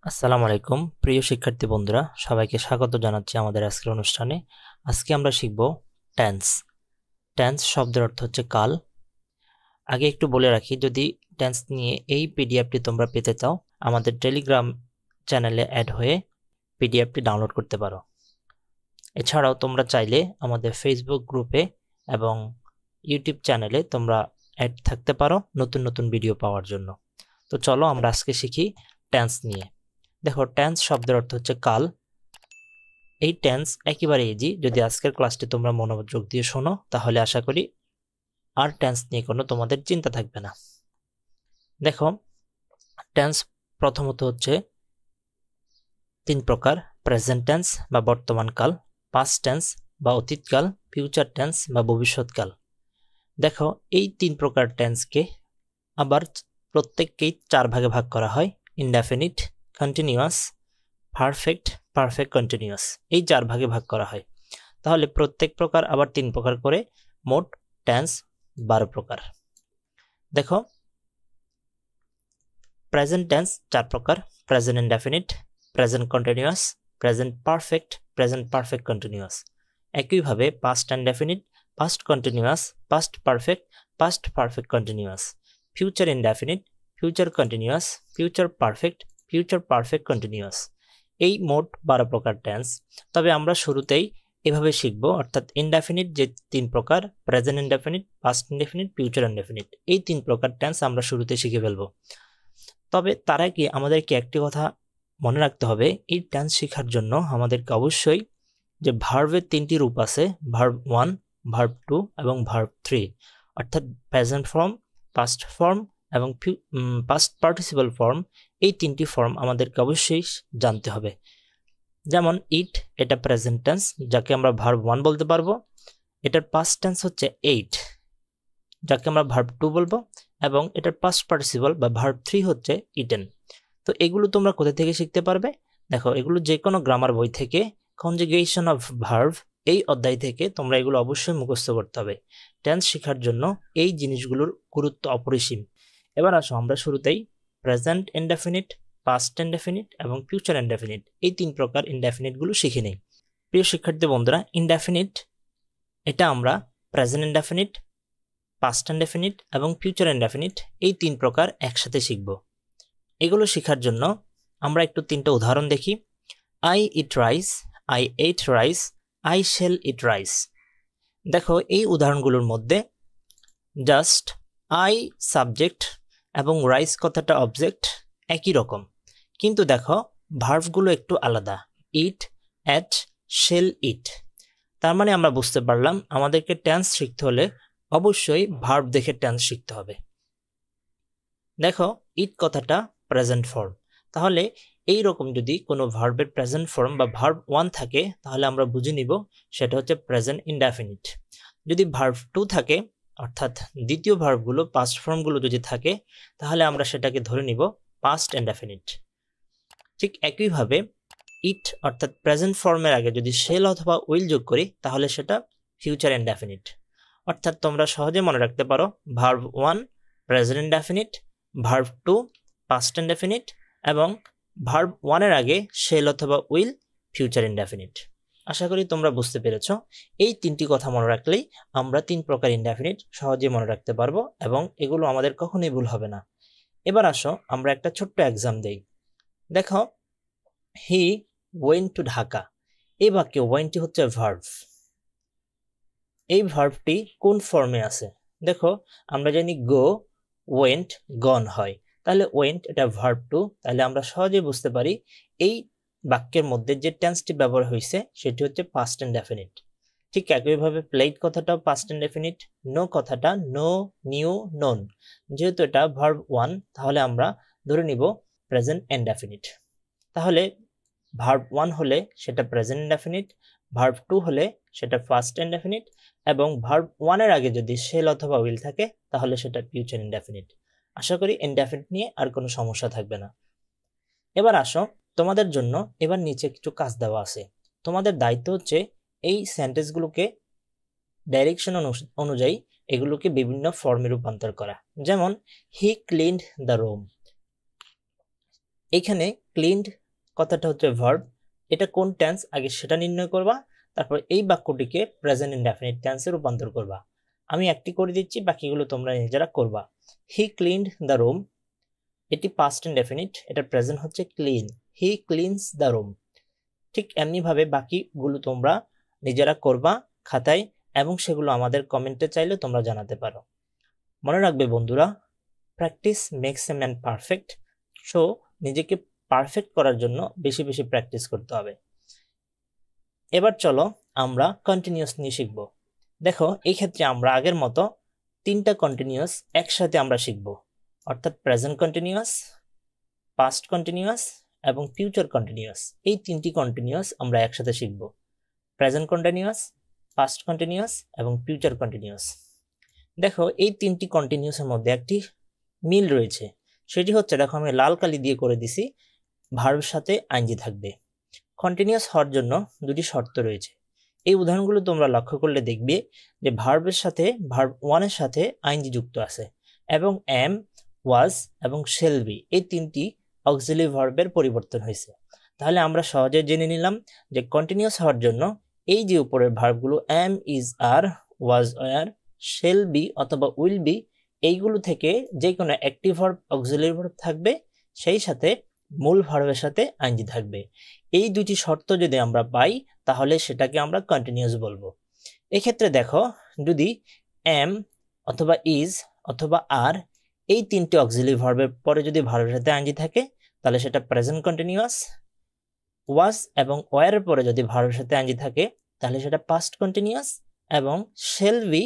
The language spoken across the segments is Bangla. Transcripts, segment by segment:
আসসালামু আলাইকুম প্রিয় শিক্ষার্থী বন্ধুরা, সবাইকে স্বাগত জানাচ্ছি আমাদের আজকের অনুষ্ঠানে। আজকে আমরা শিখব টেন্স। টেন্স শব্দের অর্থ হচ্ছে কাল। আগে একটু বলে রাখি, যদি টেন্স নিয়ে এই পিডিএফটি তোমরা পেতে চাও, আমাদের টেলিগ্রাম চ্যানেলে অ্যাড হয়ে পিডিএফটি ডাউনলোড করতে পারো। এছাড়াও তোমরা চাইলে আমাদের ফেসবুক গ্রুপে এবং ইউটিউব চ্যানেলে তোমরা অ্যাড থাকতে পারো নতুন নতুন ভিডিও পাওয়ার জন্য। তো চলো আমরা আজকে শিখি টেন্স নিয়ে। দেখো, টেন্স শব্দের অর্থ হচ্ছে কাল। এই টেন্স একেবারে ইজি। যদি আজকের ক্লাসটি তোমরা মনোযোগ দিয়ে শোনো, তাহলে আশা করি আর টেন্স নিয়ে কোনো তোমাদের চিন্তা থাকবে না। দেখো, টেন্স প্রথমত হচ্ছে তিন প্রকার: প্রেজেন্ট টেন্স বা বর্তমান কাল, পাস্ট টেন্স বা অতীতকাল, ফিউচার টেন্স বা ভবিষ্যৎকাল। দেখো, এই তিন প্রকার টেন্সকে আবার প্রত্যেককেই চার ভাগে ভাগ করা হয়: indefinite, continuous, perfect, perfect continuous. এই চার ভাগে ভাগ করা হয়। তাহলে প্রত্যেক প্রকার আবার তিন প্রকার করে, মোট টেন্স 12 প্রকার। দেখো, প্রেজেন্ট টেন্স চার প্রকার: present indefinite, present continuous, present perfect, present perfect continuous. একইভাবে past indefinite, past continuous, past perfect, past perfect continuous. Future indefinite, future continuous, future perfect, future perfect continuous. এই মোট 12 প্রকার টেন্স। তবে আমরা শুরুতেই এভাবে শিখব, অর্থাৎ ইনডেফিনিট যে তিন প্রকার, present indefinite, past indefinite, future indefinite, এই তিন প্রকার টেন্স আমরা শুরুতে শিখে ফেলব। তবে তার আগে আমাদেরকে একটি কথা মনে রাখতে হবে, এই টেন্স শেখার জন্য আমাদেরকে অবশ্যই যে ভার্বের তিনটি রূপ আছে, ভার্ব 1, ভার্ব 2 এবং ভার্ব 3, অর্থাৎ প্রেজেন্ট ফর্ম, পাস্ট ফর্ম এবং পাস্ট পার্টিসিপল ফর্ম, এই তিনটি ফর্ম আমাদেরকে অবশ্যই জানতে হবে। যেমন ইট, এটা প্রেজেন্ট টেন্স, যাকে আমরা ভার্ব 1 বলতে পারবো। এটার পাস্ট টেন্স হচ্ছে এইট, যাকে আমরা ভার্ব 2 বলবো, এবং এটার পাস্ট পার্টিসিপল বা ভার্ব 3 হচ্ছে ইটেন। তো এগুলো তোমরা কোথা থেকে শিখতে পারবে? দেখো, এগুলো যে কোনো গ্রামার বই থেকে, কনজুগেশন অফ ভার্ব এই অধ্যায় থেকে তোমরা এগুলো অবশ্যই মুখস্থ করতে হবে। টেন্স শেখার জন্য এই জিনিসগুলোর গুরুত্ব অপরিসীম। এবার আসো আমরা শুরুতেই প্রেজেন্ট ইনডেফিনিট, পাস্ট ইনডেফিনিট এবং ফিউচার ইনডেফিনিট, এই তিন প্রকার ইনডেফিনিটগুলো শিখে নেই। প্রিয় শিক্ষার্থী বন্ধুরা, ইনডেফিনিট এটা আমরা প্রেজেন্ট ইনডেফিনিট, পাস্ট ইনডেফিনিট এবং ফিউচার ইনডেফিনিট এই তিন প্রকার একসাথে শিখব। এগুলো শেখার জন্য আমরা একটু তিনটা উদাহরণ দেখি। I eat rice, I ate rice, I shall eat rice. দেখো, এই উদাহরণগুলোর মধ্যে জাস্ট আই সাবজেক্ট এবং রাইস কথাটা অবজেক্ট একই রকম, কিন্তু দেখো ভার্বগুলো একটু আলাদা: ইট, এট, শেল, ইট। তার মানে আমরা বুঝতে পারলাম আমাদেরকে টেন্স শিখতে হলে অবশ্যই ভার্ব দেখে টেন্স শিখতে হবে। দেখো, ইট কথাটা প্রেজেন্ট ফর্ম, তাহলে এই রকম যদি কোনো ভার্বের প্রেজেন্ট ফর্ম বা ভার্ব 1 থাকে, তাহলে আমরা বুঝে নিব সেটা হচ্ছে প্রেজেন্ট ইনডেফিনিট। যদি ভার্ব 2 থাকে, অর্থাৎ দ্বিতীয় ভার্বগুলো, পাস্ট ফর্মগুলো যদি থাকে, তাহলে আমরা সেটাকে ধরে নিব পাস্ট ইনডেফিনিট। ঠিক একইভাবে ইট অর্থাৎ প্রেজেন্ট ফর্মের আগে যদি শেল অথবা উইল যোগ করি, তাহলে সেটা ফিউচার ইনডেফিনিট। অর্থাৎ তোমরা সহজে মনে রাখতে পারো, verb 1 present indefinite, verb 2 past indefinite এবং ভার্ব 1 এর আগে শেল অথবা উইল ফিউচার ইনডেফিনিট। আশা করি তোমরা বুঝতে পেরেছ। এই তিনটি কথা মনে রাখলেই আমরা তিন প্রকার ইনডেফিনিট সহজে মনে রাখতে পারবো এবং এগুলো আমাদের কখনোই ভুল হবে না। এবার আসো আমরা একটা ছোট্ট এক্সাম দেই। দেখো, হি ওয়েন্ট টু ঢাকা। এই বাক্যে ওয়েন্টটি হচ্ছে ভার্ব। এই ভার্বটি কোন ফর্মে আছে? দেখো, আমরা জানি গো, ওয়েন্ট, গন হয়। তাহলে ওয়েন্ট এটা ভার্ব 2, তাহলে আমরা সহজেই বুঝতে পারি এই বাক্যের মধ্যে যে টেন্সটি ব্যবহার হয়েছে সেটি হচ্ছে পাস্ট ইনডেফিনিট। ঠিক একইভাবে প্লেড কথাটাও পাস্ট ইনডেফিনিট, নো কথাটা নো, নিউ, নোন। যেহেতু এটা ভার্ব 1, তাহলে আমরা ধরে নিব প্রেজেন্ট ইনডেফিনিট। তাহলে ভার্ব 1 হলে সেটা প্রেজেন্ট ইনডেফিনিট, ভার্ব 2 হলে সেটা ফার্স্ট ইনডেফিনিট এবং ভার্ব 1 এর আগে যদি শেল অথবা উইল থাকে, তাহলে সেটা ফিউচার ইনডেফিনিট। আশা করি ইনডেফিনিট নিয়ে আর কোনো সমস্যা থাকবে না। এবার আসো, তোমাদের জন্য এবার নিচে কিছু কাজ দেওয়া আছে। তোমাদের দায়িত্ব হচ্ছে এই সেন্টেন্সগুলোকে ডাইরেকশন অনুযায়ী এগুলোকে বিভিন্ন ফর্মে রূপান্তর করা। যেমন হি ক্লিনড দ্য রুম, এখানে ক্লিনড কথাটা হচ্ছে ভার্ব, এটা কোন টেন্স আগে সেটা নির্ণয় করবা, তারপর এই বাক্যটিকে প্রেজেন্ট ইনডেফিনিট টেন্সে রূপান্তর করবা। আমি একটি করে দিচ্ছি, বাকিগুলো তোমরা নিজেরা করবা। হি ক্লিনড দ্য রুম, এটি পাস্ট ইনডেফিনিট, এটা প্রেজেন্ট হচ্ছে ক্লিন, হি ক্লিনস দ্য রুম। ঠিক এমনিভাবে বাকিগুলো তোমরা নিজেরা করবা খাতায়, এবং সেগুলো আমাদের কমেন্টে চাইলে তোমরা জানাতে পারো। মনে রাখবে বন্ধুরা, practice makes a man perfect. So নিজেকে পারফেক্ট করার জন্য বেশি বেশি প্র্যাকটিস করতে হবে। এবার চলো আমরা কন্টিনিউয়াস নিয়ে শিখব। দেখো এই ক্ষেত্রে আমরা আগের মতো 3টা কন্টিনিউয়াস একসাথে আমরা শিখব, অর্থাৎ প্রেজেন্ট কন্টিনিউয়াস, পাস্ট কন্টিনিউয়াস এবং ফিউচার কন্টিনিউয়াস। এই 3টি কন্টিনিউয়াস আমরা একসাথে শিখব, প্রেজেন্ট কন্টিনিউয়াস, পাস্ট কন্টিনিউয়াস এবং ফিউচার কন্টিনিউয়াস। দেখো এই 3টি কন্টিনিউয়াসের মধ্যে একটি মিল রয়েছে, সেটি হচ্ছে, দেখো আমি লাল কালি দিয়ে করে দিছি, ভার্বের সাথে আইএনজি থাকবে। কন্টিনিউয়াস হওয়ার জন্য 2টি শর্ত রয়েছে। এই উদাহরণগুলো তোমরা লক্ষ্য করলে দেখবে যে ভার্বের সাথে ভার্ব 1 এর সাথে আইএনজি যুক্ত আছে, এবং এম, ওয়াজ এবং শেল বি এই 3টি অক্সিলারি ভার্বের পরিবর্তন হয়েছে। তাহলে আমরা সহজে জেনে নিলাম যে কন্টিনিউয়াস হওয়ার জন্য এই যে উপরের ভার্বগুলো am, is, are, was, were, shall be অথবা উইল বি, এইগুলো থেকে যে কোনো একটি ভার্ব অক্সিলারি ভার্ব থাকবে, সেই সাথে মূল ভার্বের সাথে আইএনজি থাকবে। এই 2টি শর্ত যদি আমরা পাই তাহলে সেটাকে আমরা কন্টিনিউয়াস বলবো। এক্ষেত্রে দেখো, যদি এম অথবা ইজ অথবা আর এই 3টি অক্সিলারি ভার্বের পরে যদি ভার্বের সাথে আইএনজি থাকে তাহলে সেটা প্রেজেন্ট কন্টিনিউয়াস। ওয়াজ এবং ওয়ারের পরে যদি ভার্বের সাথে আইএনজি থাকে তাহলে সেটা পাস্ট কন্টিনিউয়াস, এবং শেল বি,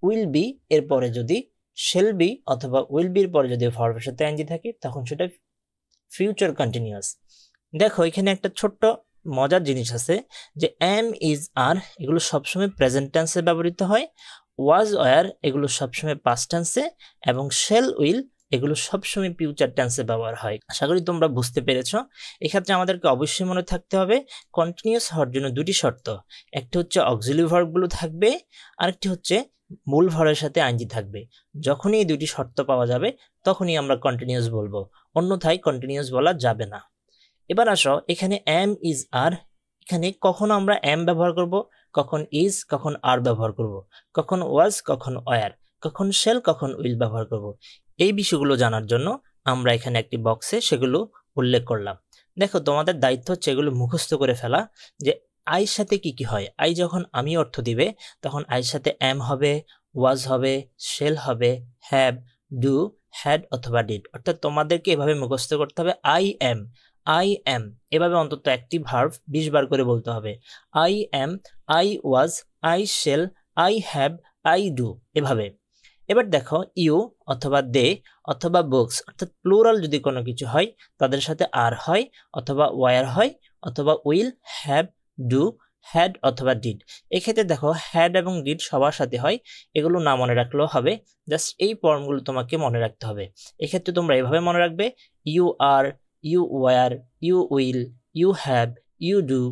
উইল বি এর পরে যদি শেল বি অথবা উইল বির পরে যদি ভার্বের সাথে আইএনজি থাকে তখন সেটা ফিউচার কন্টিনিউয়াস। দেখো এখানে একটা ছোট্ট মজার জিনিস আছে যে এম, ইজ, আর এগুলো সবসময় প্রেজেন্ট টেন্সে ব্যবহৃত হয়, ওয়াজ, ওয়ার এগুলো সবসময় পাস্ট টেন্সে, এবং শেল, উইল এগুলো সবসময় ফিউচার টেন্সে ব্যবহার হয়। আশা করি তোমরা বুঝতে পেরেছো। এক্ষেত্রে আমাদেরকে অবশ্যই মনে থাকতে হবে কন্টিনিউয়াস হওয়ার জন্য 2টি শর্ত, একটি হচ্ছে অক্সিলারি ভার্বগুলো থাকবে, আরেকটি হচ্ছে মূল ভার্বের সাথে আইএনজি থাকবে। যখনই এই 2টি শর্ত পাওয়া যাবে তখনই আমরা কন্টিনিউয়াস বলবো, অন্যথায় কন্টিনিউয়াস বলা যাবে না। এবার আসো, এখানে এম, ইজ, আর, এখানে কখন আমরা এম ব্যবহার করব, কখন ইজ, কখন আর ব্যবহার করব, কখন ওয়াজ, কখন ওয়ার, কখন শেল, কখন উইল ব্যবহার করব, এই বিষয়গুলো জানার জন্য আমরা এখানে একটি বক্সে সেগুলো উল্লেখ করলাম। দেখো তোমাদের দায়িত্ব হচ্ছে এগুলো মুখস্থ করে ফেলা, যে আইর সাথে কি কি হয়। আই যখন আমি অর্থ দিবে তখন আইর সাথে এম হবে, ওয়াজ হবে, শেল হবে, হ্যাভ, ডু, হ্যাড অথবা ডিড। অর্থাৎ তোমাদেরকে এভাবে মুখস্থ করতে হবে, আই এম, আই এম, এভাবে অন্তত একটি ভার্ব 20 বার করে বলতে হবে। I am, I was, I shall, I have, I do, এভাবে। এবার দেখো ইউ অথবা দে অথবা বুকস, অর্থাৎ প্লুরাল যদি কোনো কিছু হয় তাদের সাথে আর হয়, অথবা ওয়ার হয়, অথবা উইল, হ্যাভ, ডু, হ্যাড অথবা ডিড। এক্ষেত্রে দেখো হ্যাড এবং ডিড সবার সাথে হয়, এগুলো না মনে রাখলেও হবে, জাস্ট এই ফর্মগুলো তোমাকে মনে রাখতে হবে। এক্ষেত্রে তোমরা এভাবে মনে রাখবে, you are, you were, you will, you have, you do,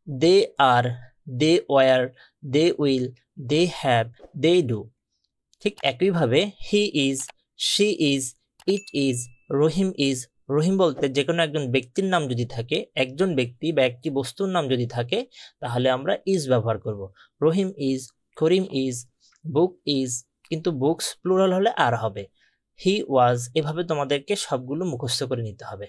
they are, they were, they will, they have, they do। ঠিক একইভাবে he is, she is, it is, Rahim is, রহিম বলতে যে কোনো একজন ব্যক্তির নাম যদি থাকে, একজন ব্যক্তি বা একটি বস্তুর নাম যদি থাকে তাহলে আমরা is ব্যবহার করব। রহিম is, Karim is, book is, কিন্তু বুকস প্লুরাল হলে আর হবে। হি ওয়াজ, এভাবে তোমাদেরকে সবগুলো মুখস্থ করে নিতে হবে।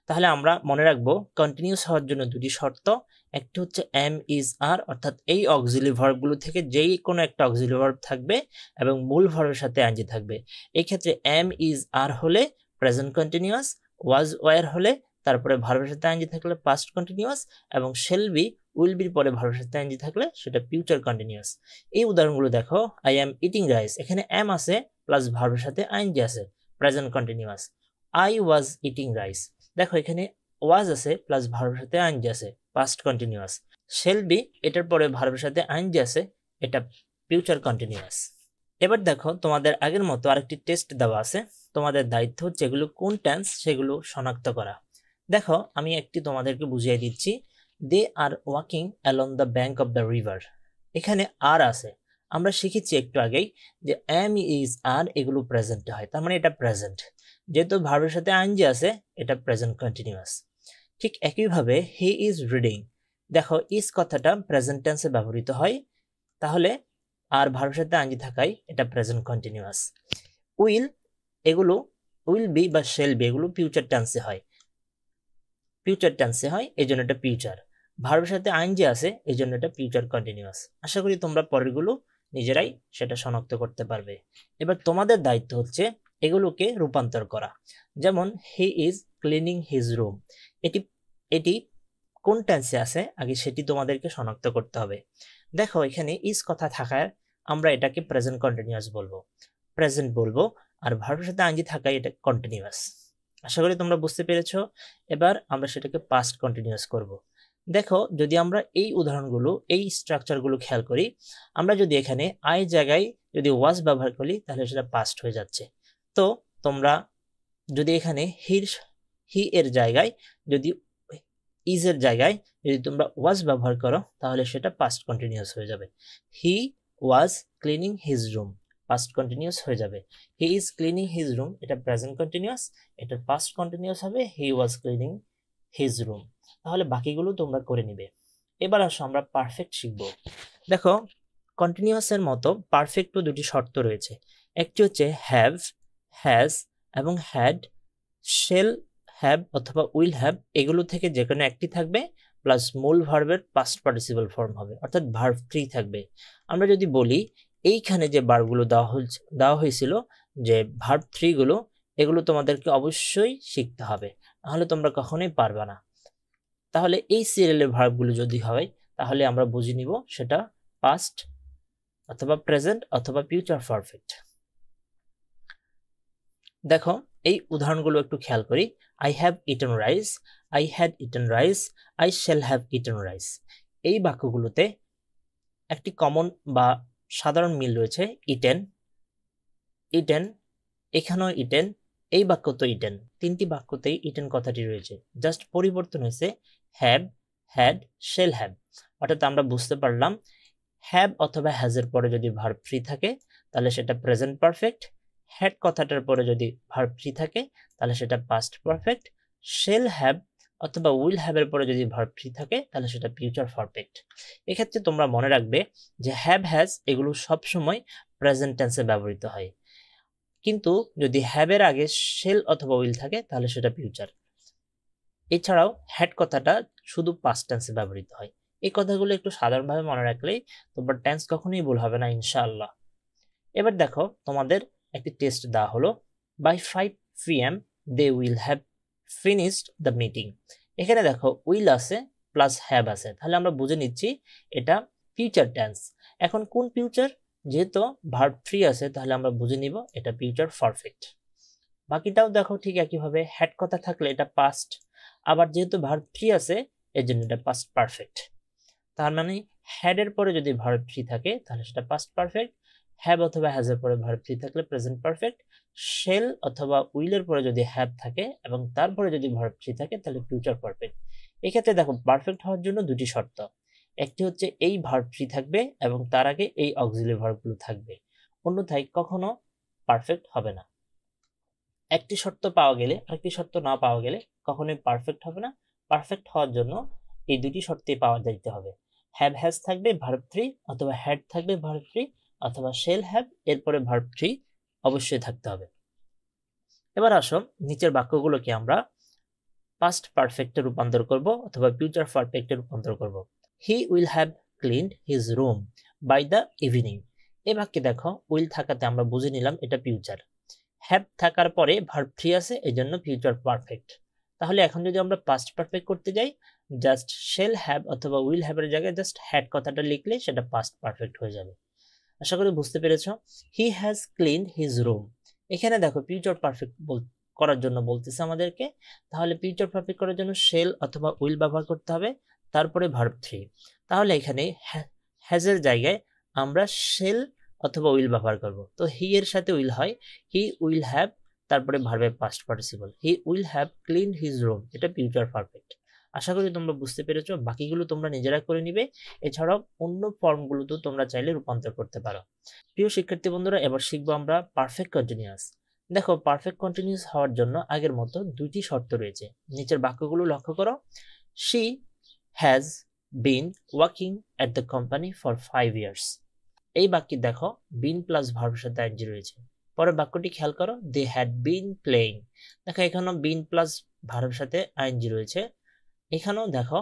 তাহলে আমরা মনে রাখবো কন্টিনিউয়াস হওয়ার জন্য 2টি শর্ত, একটি হচ্ছে এম, ইজ, আর, অর্থাৎ এই অক্সিলারি ভার্বগুলো থেকে যেই কোনো একটা অক্সিলারি ভার্ব থাকবে এবং মূল ভার্বের সাথে আইএনজি থাকবে। এই ক্ষেত্রে এম, ইজ, আর হলে প্রেজেন্ট কন্টিনিউয়াস, ওয়াজ, ওয়ার হলে তারপরে ভার্বের সাথে আইএনজি থাকলে পাস্ট কন্টিনিউয়াস, এবং শেল বি, উইল বির পরে ভার্বের সাথে আইএনজি থাকলে সেটা ফিউচার কন্টিনিউয়াস। এই উদাহরণগুলো দেখো, আই এম ইটিং রাইস, এখানে এম আছে প্লাস ভার্বের সাথে আইএনজি আছে, present continuous. I was eating rice, দেখো এখানে ওয়াজ আছে প্লাস ভার্বের সাথে আইএনজি আছে, পাস্ট কন্টিনিউয়াস। শেল বি, এটার পরে ভার্বের সাথে আইএনজি আছে, এটা ফিউচার কন্টিনিউয়াস। এবার দেখো তোমাদের আগের মতো আরেকটি টেস্ট দেওয়া আছে, তোমাদের দায়িত্ব হচ্ছে এগুলো কোন টেন্স সেগুলো শনাক্ত করা। দেখো আমি একটি তোমাদেরকে বুঝিয়ে দিচ্ছি, they are walking along the bank of the river, এখানে আর আছে, আমরা শিখেছি একটু আগেই যে এম, ইজ, আর এগুলো প্রেজেন্টে হয়, তার মানে এটা প্রেজেন্ট। যেহেতু ভার্বের সাথে আইএনজি আছে এটা প্রেজেন্ট কন্টিনিউয়াস। ঠিক একইভাবে হি ইজ রিডিং, দেখো ইজ কথাটা প্রেজেন্ট টেন্সে ব্যবহৃত হয়, তাহলে আর ভার্বের সাথে আইএনজি থাকায় এটা প্রেজেন্ট কন্টিনিউয়াস। উইল, এগুলো উইল বি বা শেল বি এগুলো ফিউচার টেন্সে হয়, এই জন্য এটা ফিউচার। ভার্বের সাথে আইএনজি আছে এই জন্য এটা ফিউচার কন্টিনিউয়াস। আশা করি তোমরা পরেরগুলো নিজেরাই সেটা শনাক্ত করতে পারবে। এবার তোমাদের দায়িত্ব হচ্ছে এগুলোকে রূপান্তর করা। যেমন হি ইজ ক্লিনিং হিজ রুম, এটি কোন টেন্সে আছে আগে সেটি তোমাদেরকে শনাক্ত করতে হবে। দেখো এখানে ইজ কথা থাকায় আমরা এটাকে প্রেজেন্ট কন্টিনিউয়াস বলবো, প্রেজেন্ট বলবো, আর ভার্বের সাথে আইএনজি থাকায় এটা কন্টিনিউয়াস। আশা করি তোমরা বুঝতে পেরেছো। এবার আমরা সেটাকে পাস্ট কন্টিনিউয়াস করব। দেখো যদি আমরা এই উদাহরণগুলো, এই স্ট্রাকচারগুলো খেয়াল করি, আমরা যদি এখানে আই জায়গায় যদি ওয়াজ ব্যবহার করি তাহলে সেটা পাস্ট হয়ে যাচ্ছে। তো তোমরা যদি এখানে হি এর জায়গায় যদি ইজ এর জায়গায় যদি তোমরা ওয়াজ ব্যবহার করো তাহলে সেটা পাস্ট কন্টিনিউয়াস হয়ে যাবে। He was cleaning his room, past continuous হয়ে যাবে। He is cleaning his room এটা প্রেজেন্ট কন্টিনিউয়াস, এটা পাস্ট কন্টিনিউয়াস হবে he was cleaning his room. তাহলে বাকিগুলো তোমরা করে নিবে। এবার আসো আমরা পারফেক্ট শিখবো। দেখো কন্টিনিউয়াসের মতো পারফেক্টও দুটি শর্ত রয়েছে, একটি হচ্ছে হ্যাভ, হ্যাজ এবং হ্যাড। শেল হ্যাভ অথবা উইল হ্যাভ এগুলো থেকে যে কোনো একটি থাকবে, প্লাস মূল ভার্বের পাস্ট পার্টিসিপল ফর্ম হবে, অর্থাৎ ভার্ব 3 থাকবে। আমরা যদি বলি এইখানে যে ভার্বগুলো দেওয়া হয়েছিল যে ভার্ব 3 গুলো, এগুলো তোমাদেরকে অবশ্যই শিখতে হবে, নাহলে তোমরা কখনোই পারবে না। তাহলে এই সিরিয়ালের ভার্বগুলো যদি হয় তাহলে আমরা বুঝে নিব সেটা পাস্ট অথবা প্রেজেন্ট অথবা ফিউচার পারফেক্ট। দেখো এই উদাহরণগুলো একটু খেয়াল করি। I have eaten rice, I had eaten rice, I shall have eaten rice. এই বাক্যগুলোতে একটি কমন বা সাধারণ মিল রয়েছে, ইটেন, ইটেন, এখানেও ইটেন, এই বাক্য তো ইটেন, তিনটি বাক্যতেই ইটেন কথাটি রয়েছে, জাস্ট পরিবর্তন হয়েছে হ্যাভ, হ্যাড, শ্যাল হ্যাভ। অর্থাৎ আমরা বুঝতে পারলাম হ্যাভ অথবা হ্যাজের পরে যদি ভার্ব 3 থাকে তাহলে সেটা প্রেজেন্ট পারফেক্ট, হ্যাড কথাটার পরে যদি ভার্ব 3 থাকে তাহলে সেটা পাস্ট পারফেক্ট, শ্যাল হ্যাভ অথবা উইল হ্যাভ এর পরে যদি ভার্ব 3 থাকে তাহলে সেটা ফিউচার পারফেক্ট। এক্ষেত্রে তোমরা মনে রাখবে যে হ্যাভ, হ্যাজ এগুলো সবসময় প্রেজেন্ট টেন্সে ব্যবহৃত হয়, কিন্তু যদি হ্যাভ এর আগে শ্যাল অথবা উইল থাকে তাহলে সেটা ফিউচার। এছাড়াও হ্যাড কথাটা শুধু পাস্ট টেন্সে ব্যবহৃত হয়। এই কথাগুলো একটু সাধারণভাবে মনে রাখলেই তোমার টেন্স কখনোই ভুল হবে না ইনশাআল্লাহ। এবার দেখো তোমাদের একটি টেস্ট দেওয়া হলো, by 5 PM they will have finished the meeting. এখানে দেখো উইল আছে প্লাস হ্যাভ আছে, তাহলে আমরা বুঝে নিচ্ছি এটা ফিউচার টেন্স। এখন কোন ফিউচার? যেহেতু ভার্ব 3 আছে তাহলে আমরা বুঝে নিব এটা ফিউচার পারফেক্ট। বাকিটাও দেখো ঠিক একইভাবে, হ্যাড কথা থাকলে এটা পাস্ট, আবার যেহেতু ভার্ব 3 আছে এর জন্য এটা পাস্ট পারফেক্ট। তার মানে হ্যাড এর পরে যদি ভার্ব 3 থাকে তাহলে সেটা পাস্ট পারফেক্ট, হ্যাভ অথবা হ্যাজ এর পরে ভার্ব 3 থাকলে প্রেজেন্ট পারফেক্ট, শেল অথবা উইল এর পরে যদি হ্যাভ থাকে এবং তারপরে যদি ভার্ব 3 থাকে তাহলে ফিউচার পারফেক্ট। এক্ষেত্রে দেখো পারফেক্ট হওয়ার জন্য দুটি শর্ত, একটি হচ্ছে এই ভার্ব 3 থাকবে এবং তার আগে এই অক্সিলারি ভার্বগুলো থাকবে, অন্যথায় কখনো পারফেক্ট হবে না। একটি শর্ত পাওয়া গেলে আরেকটি শর্ত না পাওয়া গেলে কখনোই পারফেক্ট হবে না। পারফেক্ট হওয়ার জন্য এই দুটি শর্তে পাওয়া যাইতে হবে, হ্যাভ হ্যাজ থাকবে ভার্ব 3 অথবা হ্যাড থাকবে ভার্ব 3 অথবা শেল হ্যাভ এরপরে ভার্ব 3 অবশ্যই থাকতে হবে। এবার আসো নিচের বাক্যগুলোকে আমরা পাস্ট পারফেক্টে রূপান্তর করব অথবা ফিউচার পারফেক্টে রূপান্তর করব। He will have cleaned his room by the evening. এই বাক্যে দেখো উইল থাকাতে আমরা বুঝে নিলাম এটা ফিউচার, হ্যাভ থাকার পরে ভার্ব 3 আছে এজন্য ফিউচার পারফেক্ট। তাহলে এখন যদি আমরা পাস্ট পারফেক্ট করতে যাই, জাস্ট শেল হ্যাভ অথবা উইল হ্যাভ এর জায়গায় জাস্ট হ্যাড কথাটা লিখলে সেটা পাস্ট পারফেক্ট হয়ে যাবে। আশা করি বুঝতে পেরেছো। He has cleaned his room, এখানে দেখো ফিউচার পারফেক্ট করার জন্য বলতেছে আমাদেরকে, তাহলে ফিউচার পারফেক্ট করার জন্য শেল অথবা উইল ব্যবহার করতে হবে, তারপরে ভার্ব 3। তাহলে এখানে হ্যাজ এর জায়গায় আমরা শেল অথবা উইল ব্যবহার করব। তো হি এর সাথে উইল হয়, হি উইল হ্যাভ, তারপরে ভার্বের past participle, he will have cleaned his room, এটা ফিউচার পারফেক্ট। আশা করি তোমরা বুঝতে পেরেছো। বাকিগুলো তোমরা নিজেরা করে নিবে, এছাড়াও অন্য ফর্মগুলোতেও তোমরা চাইলে রূপান্তর করতে পারো। প্রিয় শিক্ষার্থী বন্ধুরা, এবার শিখবো আমরা পারফেক্ট কন্টিনিউয়াস। দেখো পারফেক্ট কন্টিনিউয়াস হওয়ার জন্য আগের মতো দুইটি শর্ত রয়েছে। নিচের বাক্যগুলো লক্ষ্য করো। She has been working at the company for 5 years। এই বাক্যে দেখো বিন প্লাস ভার্বের সাথে আইএনজি রয়েছে। পরের বাক্যটি খেয়াল করো, দে হ্যাড বিন প্লেইং। দেখো এখানেও বিন প্লাস ভার্বের সাথে আইএনজি রয়েছে। এখানেও দেখো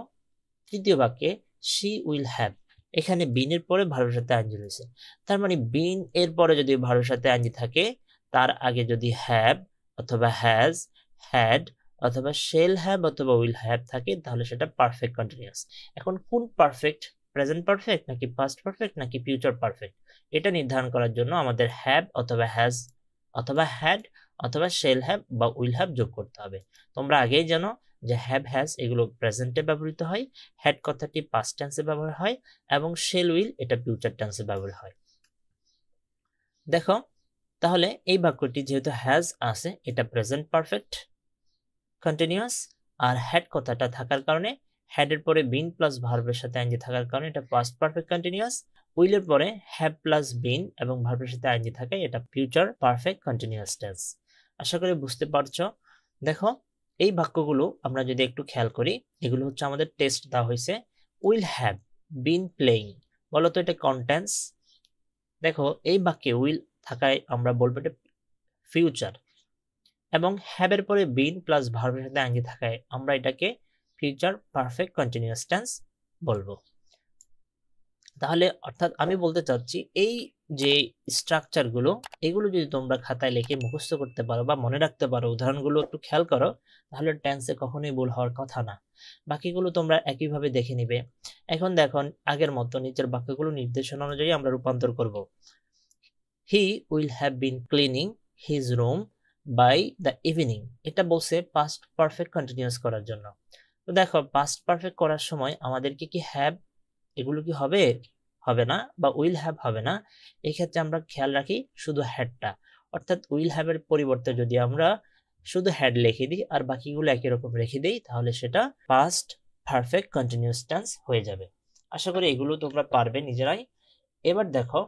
তৃতীয় বাক্যে শি উইল হ্যাভ, এখানে বিন এর পরে ভার্বের সাথে আইএনজি রয়েছে। তার মানে বিন এর পরে যদি ভার্বের সাথে আইএনজি থাকে, তার আগে যদি হ্যাভ অথবা হ্যাজ, হ্যাড অথবা শেল হ্যাভ অথবা উইল হ্যাভ থাকে, তাহলে সেটা পারফেক্ট কন্টিনিউয়াস। এখন কোন পারফেক্ট, প্রেজেন্ট পারফেক্ট নাকি পাস্ট পারফেক্ট নাকি ফিউচার পারফেক্ট, এটা নির্ধারণ করার জন্য আমাদের হ্যাভ অথবা হ্যাজ অথবা হ্যাড অথবা শেল হ্যাভ বা উইল হ্যাভ যোগ করতে হবে। তোমরা আগেই জানো যে হ্যাভ হ্যাজ এগুলো প্রেজেন্টে ব্যবহৃত হয়, হ্যাড কথাটি পাস্ট টেন্সে ব্যবহার হয় এবং শেল উইল এটা ফিউচার টেন্সে ব্যবহার হয়। দেখো তাহলে এই বাক্যটি যেহেতু হ্যাজ আছে, এটা প্রেজেন্ট পারফেক্ট কন্টিনিউয়াস, আর হ্যাড কথাটা থাকার কারণে, হ্যাড এর পরে বিন প্লাস ভার্বের সাথে আইএনজি থাকার কারণে এটা পাস্ট পারফেক্ট কন্টিনিউয়াস। উইলের পরে হ্যাভ প্লাস বিন এবং ভার্বের সাথে আইএনজি থাকায় এটা ফিউচার পারফেক্ট কন্টিনিউয়াস টেন্স। আশা করি বুঝতে পারছো। দেখো এই বাক্যগুলো আমরা যদি একটু খেয়াল করি, এগুলো হচ্ছে আমাদের টেস্ট দেওয়া হয়েছে। উইল হ্যাভ বিন প্লেইং, বলতো এটা কন্টেন্স। দেখো এই বাক্যে উইল থাকায় আমরা বলবো এটা ফিউচার, এবং হ্যাভ এর পরে বিন প্লাস ভার্বের সাথে আইএনজি থাকায় আমরা এটাকে ফিউচার পারফেক্ট কন্টিনিউয়াস টেন্স বলবো। তাহলে অর্থাৎ আমি বলতে চাচ্ছি এই যে স্ট্রাকচার গুলো, এগুলো যদি তোমরা খাতায় লিখে মুখস্থ করতে পারো বা মনে রাখতে পারো, উদাহরণগুলো একটু খেয়াল করো, তাহলে টেন্সে কখনোই ভুল হওয়ার কথা না। বাকিগুলো তোমরা একইভাবে দেখে নিবে। এখন দেখো আগের মতো নিচের বাক্যগুলো নির্দেশনা অনুযায়ী আমরা রূপান্তর করব। He will have been cleaning his room by the evening, এটা বলছে পাস্ট পারফেক্ট কন্টিনিউয়াস করার জন্য। তো দেখো পাস্ট পারফেক্ট করার সময় আমাদেরকে কি হ্যাভ এগুলো কি হবে, হবে না, বা উইল হ্যাভ হবে না। এই ক্ষেত্রে আমরা খেয়াল রাখি শুধু হ্যাডটা, অর্থাৎ উইল হ্যাভ এর পরিবর্তে যদি আমরা শুধু হ্যাড লিখে দিই আর বাকিগুলো একই রকম রেখে দিই, তাহলে সেটা পাস্ট পারফেক্ট কন্টিনিউয়াস টেন্স হয়ে যাবে। আশা করি এগুলো তোমরা পারবে নিজেরাই। এবার দেখো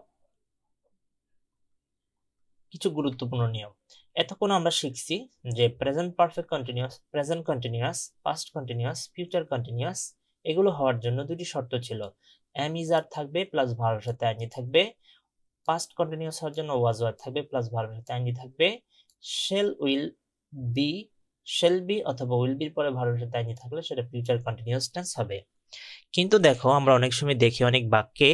কিছু গুরুত্বপূর্ণ নিয়ম। এতক্ষণ আমরা শিখছি যে present perfect continuous, present continuous, past continuous, future continuous, এগুলো হওয়ার জন্য দুটি শর্ত ছিল। এম ইজ আর থাকবে প্লাস ভার্বের সাথে আইএনজি থাকবে। পাস্ট কন্টিনিউয়াস হওয়ার জন্য ওয়াজ ওয়ার থাকবে প্লাস ভার্বের সাথে আইএনজি থাকবে। Shell will be, shell be অথবা উইল বির পরে ভার্বের সাথে আইএনজি থাকলে সেটা ফিউচার কন্টিনিউয়াস টেন্স হবে। কিন্তু দেখো আমরা অনেক সময় দেখি অনেক বাক্যে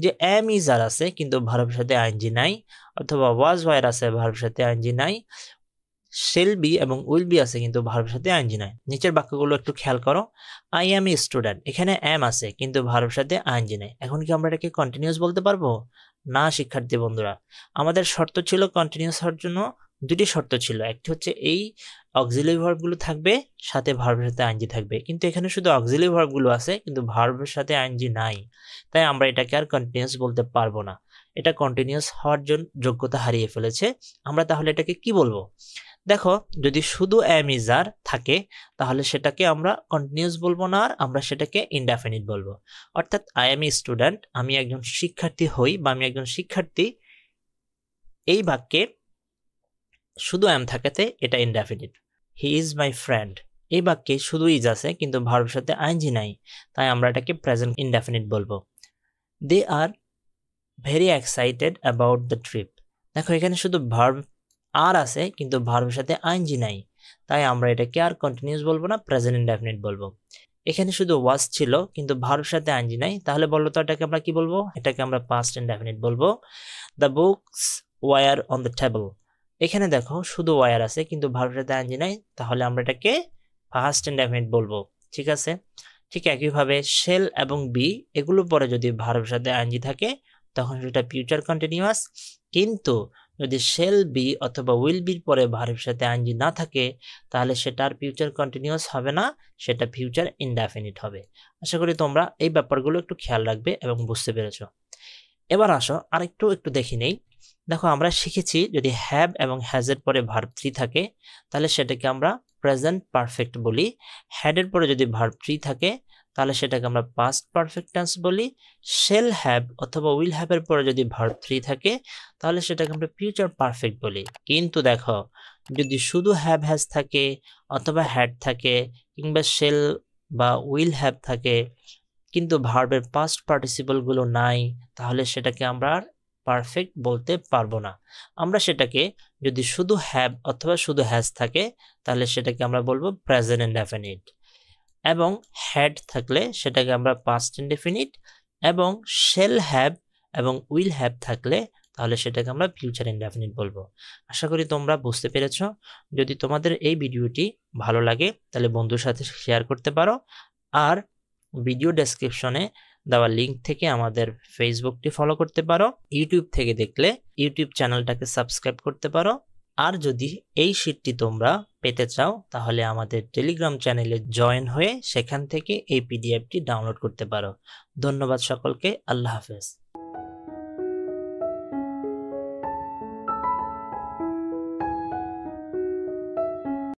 যে এম ইজ আর আছে কিন্তু ভার্বের সাথে আইএনজি নাই, অথবা ওয়াজ ওয়ার আছে ভার্বের সাথে আইএনজি নাই, শেল বি এবং উইল বি আছে কিন্তু ভার্বের সাথে আইএনজি নাই। নিচের বাক্যগুলো একটু খেয়াল করো। আই এম এ স্টুডেন্ট, এখানে এম আছে কিন্তু ভার্বের সাথে আইএনজি নাই। এখন কি আমরা এটাকে কন্টিনিউয়াস বলতে পারবো না? শিক্ষার্থী বন্ধুরা, আমাদের শর্ত ছিল কন্টিনিউয়াস হওয়ার জন্য দুটি শর্ত ছিল। একটি হচ্ছে এই অক্সিলারি ভার্বগুলো থাকবে, সাথে ভার্বের সাথে আইএনজি থাকবে, কিন্তু এখানে শুধু অক্সিলারি ভার্বগুলো আছে কিন্তু ভার্বের সাথে আইএনজি নাই, তাই আমরা এটাকে আর কন্টিনিউয়াস বলতে পারবো না। এটা কন্টিনিউয়াস হওয়ার জন্য যোগ্যতা হারিয়ে ফেলেছে। আমরা তাহলে এটাকে কি বলবো? দেখো যদি শুধু এম ইজ আর থাকে তাহলে সেটাকে আমরা কন্টিনিউয়াস বলবো না, আর আমরা সেটাকে ইনডেফিনিট বলবো। অর্থাৎ আই এম এ স্টুডেন্ট, আমি একজন শিক্ষার্থী হই বা আমি একজন শিক্ষার্থী, এই বাক্যে শুধু এম থাকাতে এটা indefinite. He is my friend, এই বাক্যে শুধু ইজ আছে কিন্তু ভার্বের সাথে আইএনজি নাই, তাই আমরা এটাকে প্রেজেন্ট ইনডেফিনিট বলবো। They are very excited about the trip, দেখো এখানে শুধু ভার্ব আর আছে কিন্তু ভার্বের সাথে আইএনজি নাই, তাই আমরা এটাকে আর কন্টিনিউয়াস বলবো না, প্রেজেন্ট ইনডেফিনিট বলবো। এখানে শুধু ওয়াজ ছিল কিন্তু ভার্বের সাথে আইএনজি নাই, তাহলে বলতো এটাকে আমরা কি বলবো? এটাকে আমরা পাস্ট ইনডেফিনিট বলবো। The books were on the table, এখানে দেখো শুধু ওয়ার আছে কিন্তু ভার্বের সাথে আইএনজি নাই, তাহলে আমরা এটাকে পাস্ট ইনডেফিনিট বলবো। ঠিক আছে, ঠিক একইভাবে শেল এবং বি এগুলো পরে যদি ভার্বের সাথে আইএনজি থাকে তখন সেটা ফিউচার কন্টিনিউয়াস, কিন্তু যদি শেল বি অথবা উইল বির পরে ভার্বের সাথে আইএনজি না থাকে তাহলে সেটা আর ফিউচার কন্টিনিউয়াস হবে না, সেটা ফিউচার ইনডেফিনিট হবে। আশা করি তোমরা এই ব্যাপারগুলো একটু খেয়াল রাখবে এবং বুঝতে পেরেছো। এবার আসো আরেকটু দেখি নেই। দেখো আমরা শিখেছি যদি হ্যাভ এবং হ্যাজ এর পরে ভার্ব 3 থাকে তাহলে সেটাকে আমরা প্রেজেন্ট পারফেক্ট বলি। হ্যাড এর পরে যদি ভার্ব 3 থাকে তাহলে সেটাকে আমরা পাস্ট পারফেক্ট টেন্স বলি। শেল হ্যাভ অথবা উইল হ্যাভ এর পরে যদি ভার্ব 3 থাকে তাহলে সেটাকে আমরা ফিউচার পারফেক্ট বলি। কিন্তু দেখো যদি শুধু হ্যাভ হ্যাজ থাকে অথবা হ্যাড থাকে কিংবা শেল বা উইল হ্যাভ থাকে কিন্তু ভার্বের পাস্ট পার্টিসিপল গুলো নাই, তাহলে সেটাকে আমরা আর পারফেক্ট বলতে পারবো না। আমরা সেটাকে যদি শুধু হ্যাভ অথবা শুধু হ্যাজ থাকে তাহলে সেটাকে আমরা বলবো প্রেজেন্ট ইনডেফিনিট, এবং হ্যাড থাকলে সেটাকে আমরা পাস্ট ইনডেফিনিট, এবং শেল হ্যাভ এবং উইল হ্যাভ থাকলে তাহলে সেটাকে আমরা ফিউচার ইনডেফিনিট বলবো। আশা করি তোমরা বুঝতে পেরেছো। যদি তোমাদের এই ভিডিওটি ভালো লাগে তাহলে বন্ধুর সাথে শেয়ার করতে পারো, আর ভিডিও ডেসক্রিপশনে দেওয়া লিংক থেকে আমাদের ফেসবুকটি ফলো করতে পারো। ইউটিউব থেকে দেখলে ইউটিউব চ্যানেলটাকে সাবস্ক্রাইব করতে পারো। আর যদি এই শীটটি তোমরা পেতে চাও তাহলে আমাদের টেলিগ্রাম চ্যানেলে জয়েন হয়ে সেখান থেকে এই পিডিএফটি ডাউনলোড করতে পারো। ধন্যবাদ সকলকে। আল্লাহ হাফেজ।